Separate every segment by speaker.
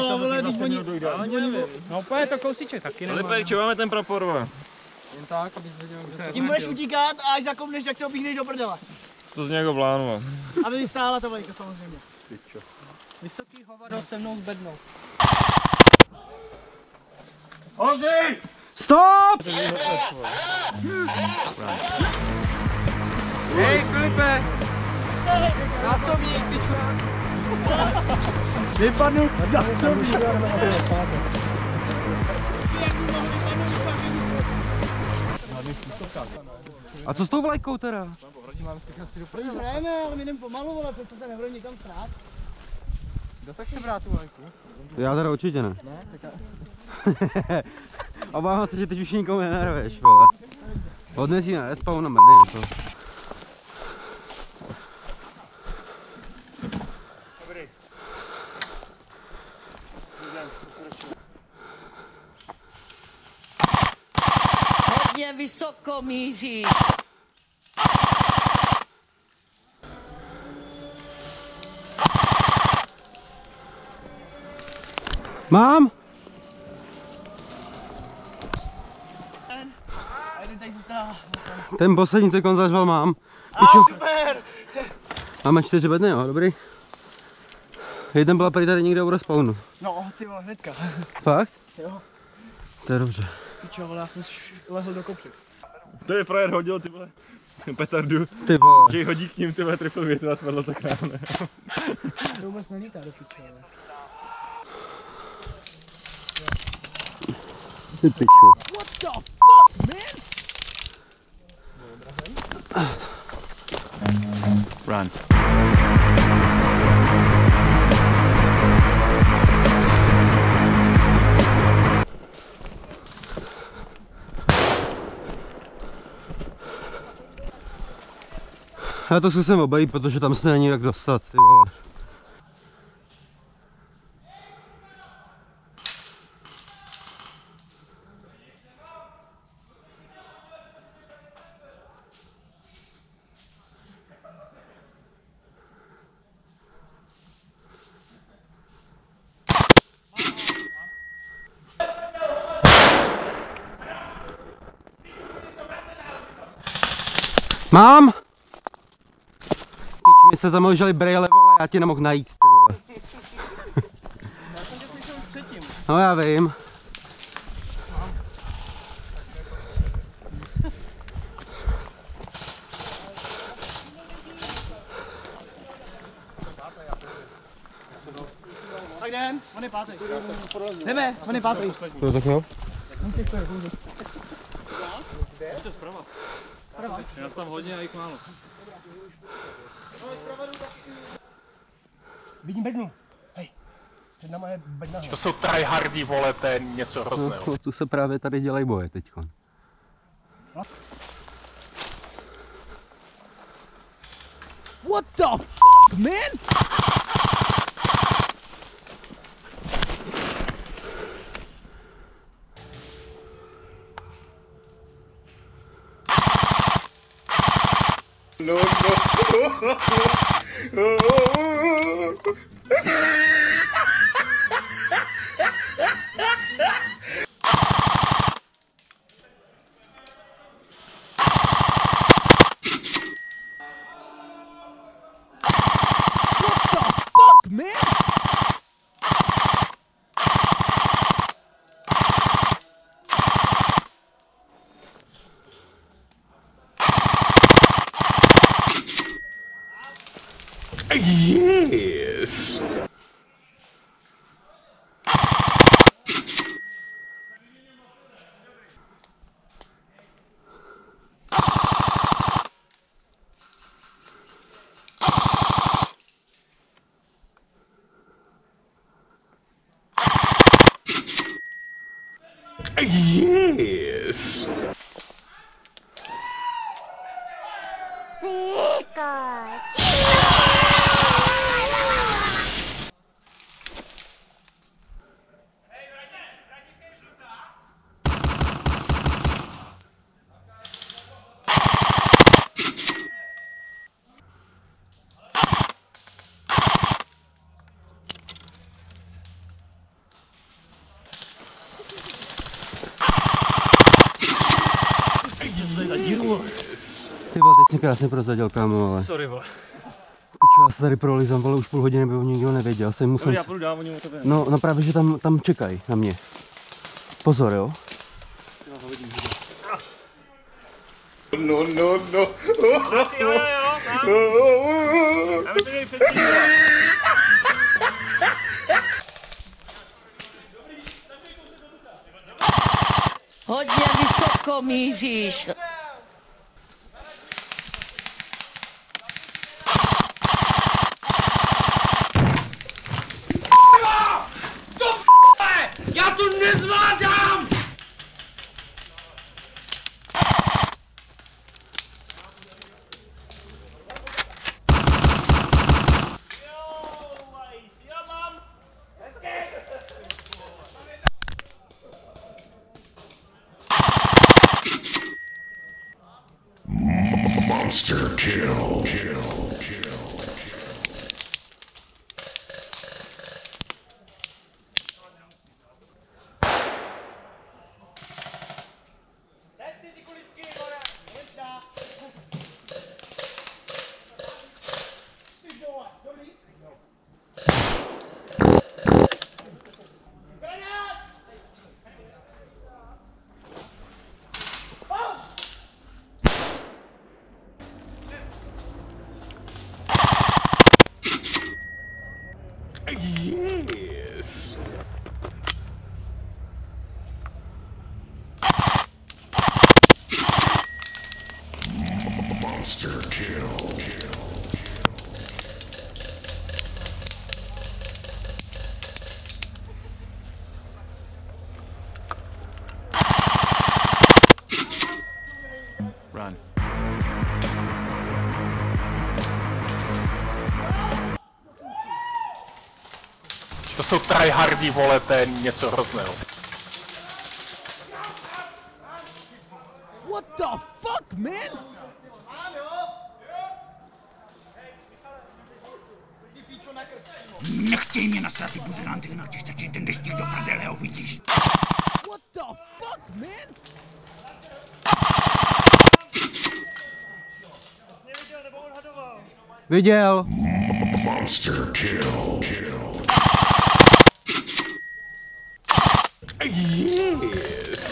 Speaker 1: No úplně to kousíček taky nemá.
Speaker 2: Filipek, čo máme ten prapor?
Speaker 1: Jen tak, abys věděl, kde
Speaker 3: tím budeš utíkat a až zakopneš, tak se opíchneš do prdele.
Speaker 2: To z něho plánu.
Speaker 3: Aby vystála ta vlajka samozřejmě.
Speaker 1: Vysoký hovado se mnou zbednou.
Speaker 2: Honzi!
Speaker 1: Stop! Hej, Filipe! Násobník, ty čurák! Vypadnu! Násobník!
Speaker 4: A co s tou vlajkou teda?
Speaker 3: Hrajeme, ale my jdeme pomalu, ale to se nebudeme nikam strát.
Speaker 1: Kdo tak chce brát tu vlajku?
Speaker 4: Já teda určitě ne.
Speaker 1: Ne? Tak
Speaker 4: Obávám se, že teď už nikomu nenarveš, vole. Odnes ji na respawn a mrdej to.
Speaker 2: Dobrý.
Speaker 5: Hodně vysoko míříš.
Speaker 4: Mám? Ten poslední, co konzařval, mám.
Speaker 3: Super!
Speaker 4: Máme 4 bedny, jo, dobrý. Jeden byla prý tady někde u respawnu.
Speaker 3: No, ty vole, hnedka.
Speaker 4: Fakt?
Speaker 3: Jo.
Speaker 4: To je dobře.
Speaker 3: Pičo, vole, já jsem lehl do kopři.
Speaker 2: To je frajer hodil, ty vole, petardu.
Speaker 4: Ty vole.
Speaker 2: Že ji hodí k ním, ty vole, triple větu a spadlo tak nám, ne?
Speaker 3: To vůbec nelítá do pičo, ale.
Speaker 4: Ty pičo.
Speaker 3: What the fuck, man?
Speaker 2: Run.
Speaker 4: Já to zkusím obejít, protože tam se není jak dostat, ty vole. Mám! Píč, mi se zamlželi brejle, vole, já ti nemohl najít, ty vole.
Speaker 3: Já jsem tě slyšel už předtím.
Speaker 4: No já vím.
Speaker 3: Tak jdem, on je pátý. Jdeme, on je pátý.
Speaker 4: To tak jo?
Speaker 2: Ještě zprava. Je nás tam hodně a jich málo.
Speaker 3: Vidím bednu. Hej, před náma je bedna.
Speaker 6: To jsou tryhardy, vole, to je něco hrozného.
Speaker 4: No, tu se právě tady dělají boje teďkon.
Speaker 3: What the fuck, man?
Speaker 6: No, no.
Speaker 3: Fuck, man!
Speaker 6: Yes! Yes!
Speaker 4: Ty vole, teď jsi krásně prozradil, kámo, ale...
Speaker 2: Sorry, vole.
Speaker 4: Pičo, já se tady prolizám, vole, už půl hodiny, by ho nikdo nevěděl. Jsem musel...
Speaker 2: Já půjdu dál, oni mu to vím.
Speaker 4: No právě, že tam čekají na mě. Pozor, jo?
Speaker 6: No, no, no.
Speaker 2: Jo, tak. Já bych to měli předtím.
Speaker 5: Hodně vysoko míříš.
Speaker 1: Já to nezvládám!
Speaker 6: Monster kill. Yes. Monster kill.
Speaker 2: Run.
Speaker 7: To jsou tryhardy, vole, to je něco hrozného.
Speaker 3: What the fuck, man?
Speaker 8: Nechtěj mě nasrat, ty buzeranty, jinak ti stačí ten deštík do prdele, uvidíš.
Speaker 3: What the fuck, man?
Speaker 2: Neviděl nebo odhadoval?
Speaker 4: Viděl.
Speaker 6: Monster kill. Yes.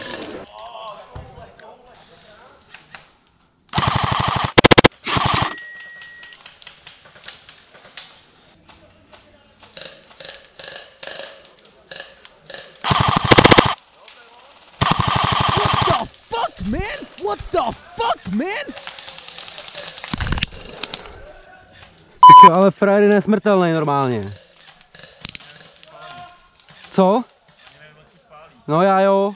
Speaker 3: What the fuck, man?
Speaker 4: Ale frajer je nesmrtelný normálně. Co? No já jo.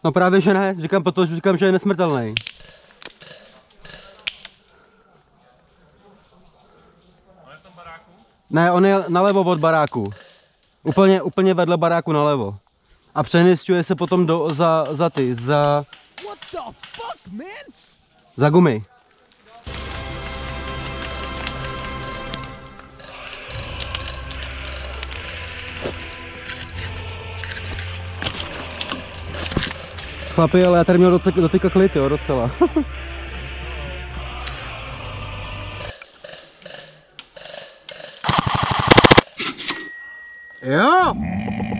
Speaker 4: No právě že ne, říkám, protože říkám, že je nesmrtelný. Ne, on je nalevo od baráku. Úplně vedle baráku nalevo. A přemisťuje se potom
Speaker 3: What the fuck, man?
Speaker 4: za gumy. Chlapi, ale já tady měl dotyka klid, jo, docela. Jo!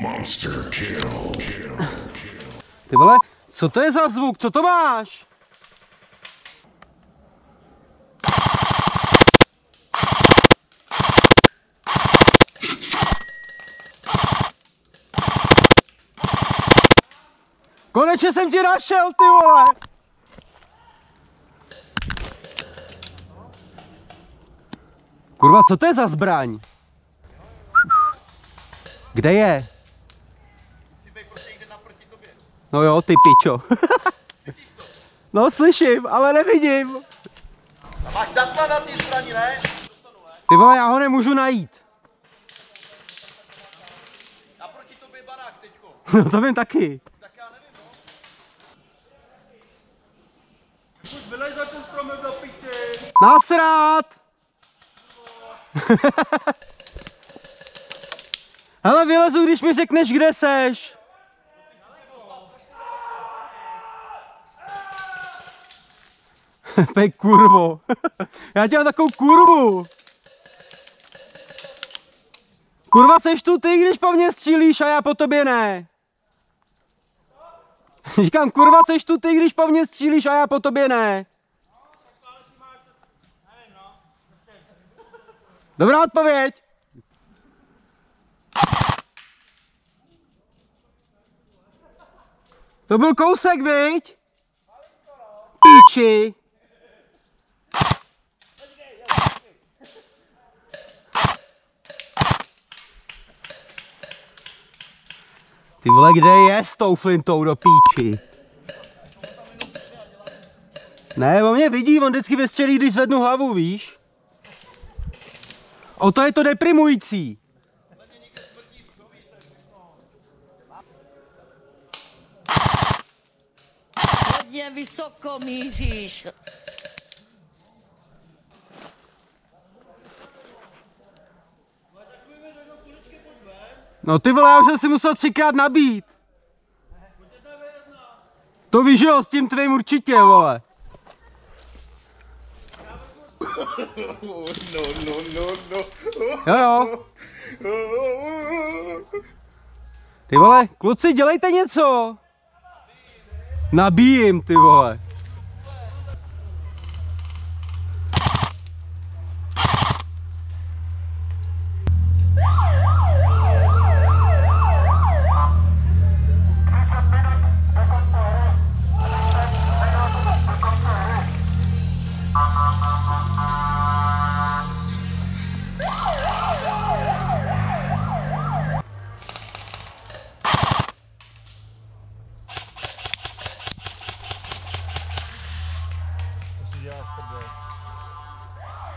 Speaker 6: Monster kill.
Speaker 4: Ty vole, co to je za zvuk? Co to máš? Konečně jsem ti našel, ty vole! Kurva, co to je za zbraň? Kde je? No jo, ty pičo. No slyším, ale nevidím.
Speaker 1: A máš datla na té zbraní, ne?
Speaker 4: Ty vole, já ho nemůžu najít.
Speaker 1: Naproti tobě barák teďko.
Speaker 4: No to vím taky.
Speaker 1: Tak já nevím, no. Už vylej za ten stromem do piči.
Speaker 4: Nasrát! Hele, vylezu, když mi řekneš, kde seš. Pej kurvo. Já tě mám takovou kurvu. Kurva, seš tu ty, když po mně střílíš a já po tobě ne. Říkám, kurva, seš tu ty, když po mně střílíš a já po tobě ne. Dobrá odpověď. To byl kousek, viď? Píči. Ty vole, kde je s tou flintou do píči? Ne, on mě vidí, on vždycky vystřelí, když zvednu hlavu, víš? O to je to deprimující.
Speaker 5: Hodně vysoko míříš.
Speaker 4: No ty vole, já už jsem si musel 3krát nabít. To víš, jo, s tím tvým určitě, vole. Jo. Ty vole, kluci, dělejte něco. Nabíjím, ty vole.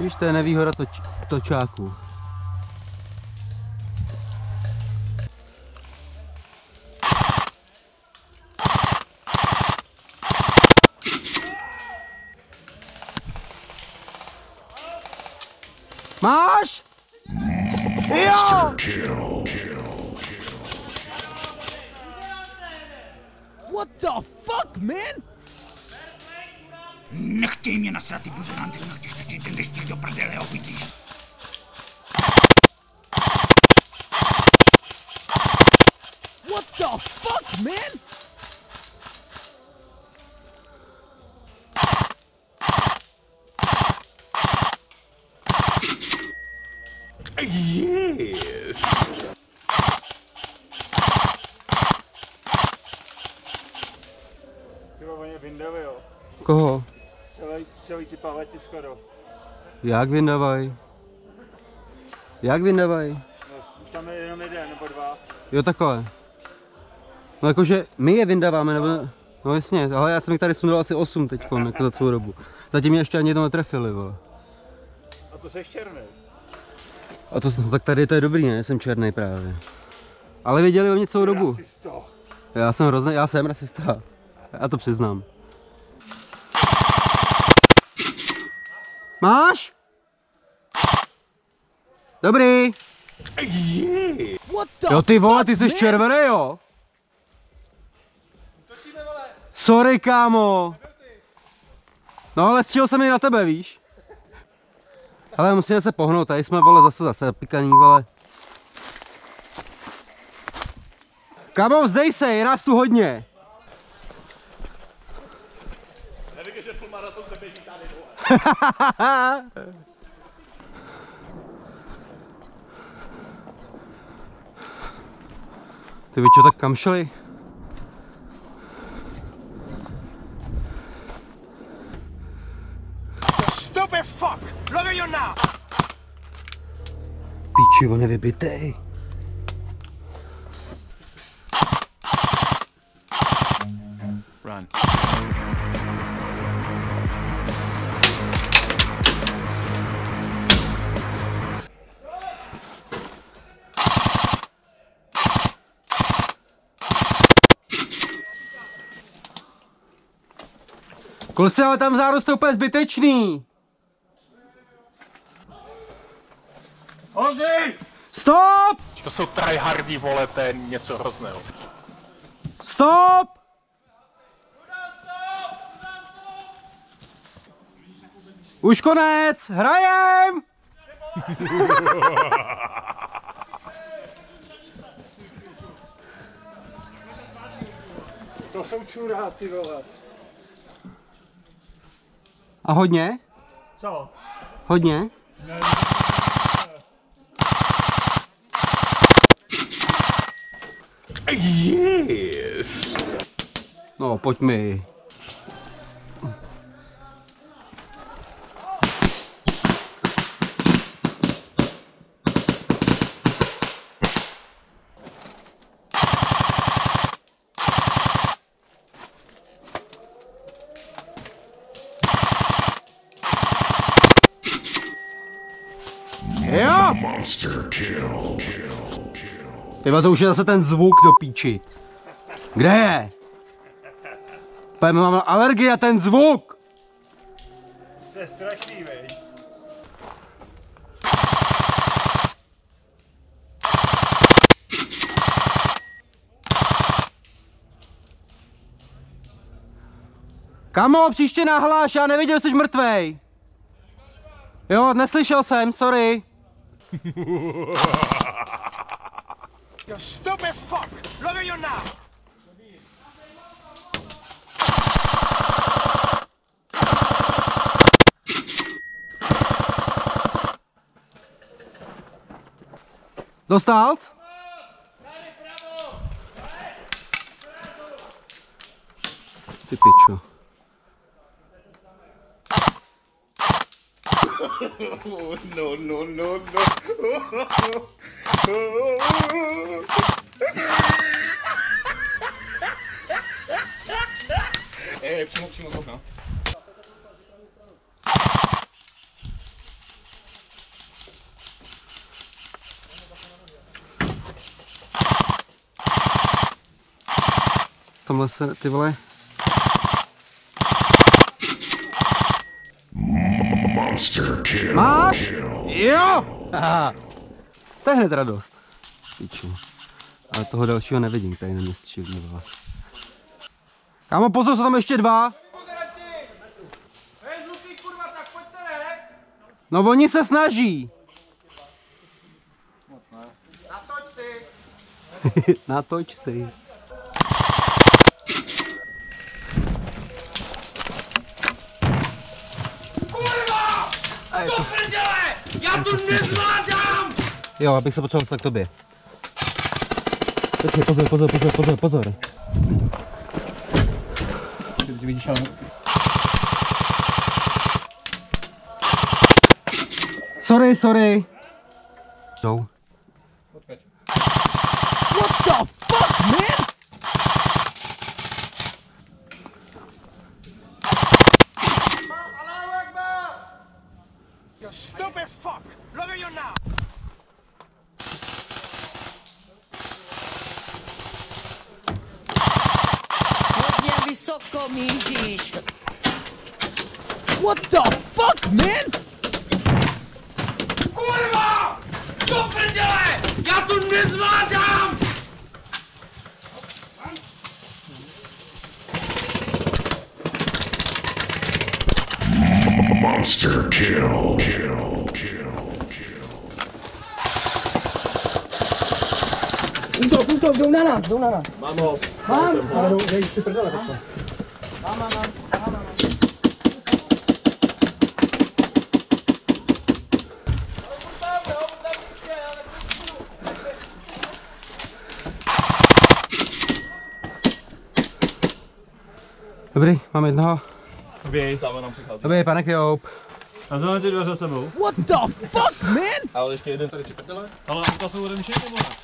Speaker 4: Víš, to je nevýhoda točáků. Máš? Jo!
Speaker 3: What the fuck, man?
Speaker 8: Nechtěj mě nasrat, ty buzeranty, nechtěj stačit ten deštík do prdele, ho vidíš.
Speaker 3: What the fuck, man?
Speaker 6: Yes.
Speaker 1: Tyvo, oni vyndali, jo.
Speaker 4: Koho?
Speaker 1: Celý ty palety skoro.
Speaker 4: Jak vyndavaj? Jak vyndavaj?
Speaker 1: No, už tam je jenom jeden nebo dva.
Speaker 4: Jo, takhle. No jakože my je vyndáváme, nebo... No jasně, ale já jsem jich tady sundal asi 8 teďkon, jako za celou dobu. Zatím mě ještě ani jednou netrefili, vole.
Speaker 1: A to seš černý.
Speaker 4: A to, no, tak tady to je dobrý, ne? Jsem černý právě. Ale věděli o mě celou dobu.
Speaker 1: Rasisto.
Speaker 4: Já jsem rasista. Já to přiznám. Máš? Dobrý.
Speaker 3: What the
Speaker 4: Jo ty vole, ty
Speaker 3: fuck,
Speaker 4: jsi
Speaker 3: man?
Speaker 4: červený, jo? Sorry, kámo. No ale střílel jsem i na tebe, víš? Ale musíme se pohnout, tady jsme, vole, zase pikaný, vole. Kámo, vzdej se, je nás tu hodně.
Speaker 2: Nevíš, že full maraton se běží tady, vole.
Speaker 4: Ty čo, tak kam šli?
Speaker 7: Stupid fuck! Look at you now!
Speaker 4: Píči, on je vybitej.
Speaker 2: Run.
Speaker 4: Kluci, ale tam zárost je úplně zbytečný.
Speaker 1: Honzi!
Speaker 4: Stop!
Speaker 7: To jsou tryhardy, vole, to je něco hrozného.
Speaker 4: Stop! Už konec, hrajem!
Speaker 1: To jsou čuráci, vole.
Speaker 4: A hodně?
Speaker 1: Co?
Speaker 4: Hodně?
Speaker 6: Yes.
Speaker 4: No, pojď mi. Jo!
Speaker 6: Monster kill.
Speaker 4: Tyba, to už je zase ten zvuk do píči. Kde je? Mám alergii a ten zvuk!
Speaker 1: To je strašný, vej.
Speaker 4: Kamo, příště nahláš, já neviděl, jsi mrtvej. Jo, neslyšel jsem, sorry.
Speaker 8: You stupid fuck! Look at you now!
Speaker 4: Dostal jsi? Ty pičo.
Speaker 6: No.
Speaker 7: Přímo z okna.
Speaker 4: Tamhle se, ty vole.
Speaker 6: Monster kill.
Speaker 4: Máš? Jo! Aha. To je hned radost. Piču. Ale toho dalšího nevidím, tady na mě střílí, vole. Kámo, pozor, jsou tam ještě dva.
Speaker 1: Hej, zlutý, kurva, tak pojďte, ne?
Speaker 4: No oni se snaží.
Speaker 1: Natoč si.
Speaker 4: Natoč si.
Speaker 8: Do prdele! Já to nezvládám!
Speaker 4: Jo, abych se potřeboval dostat k tobě. Počkej, pozor.
Speaker 2: Vidíš, ale...
Speaker 4: Sorry. Jsou.
Speaker 3: What the fuck, man?
Speaker 8: You stupid fuck! Look at you now!
Speaker 5: Hodně vysoko míříš.
Speaker 3: What the fuck, man?
Speaker 8: Kurva! Do prdele! Já to nezvládám!
Speaker 6: Monster kill.
Speaker 3: Útok, jdou na nás. Mám ho. Mám.
Speaker 4: Dobrý, mám jednoho.
Speaker 2: Běj, tam nám přichází.
Speaker 4: Dobrý, pane Kjoup.
Speaker 2: A zrovna ty dveře za sebou.
Speaker 3: What the fuck, man?
Speaker 2: Ale ještě jeden tady při prdele. Ale to jsou ode mě nebo ne?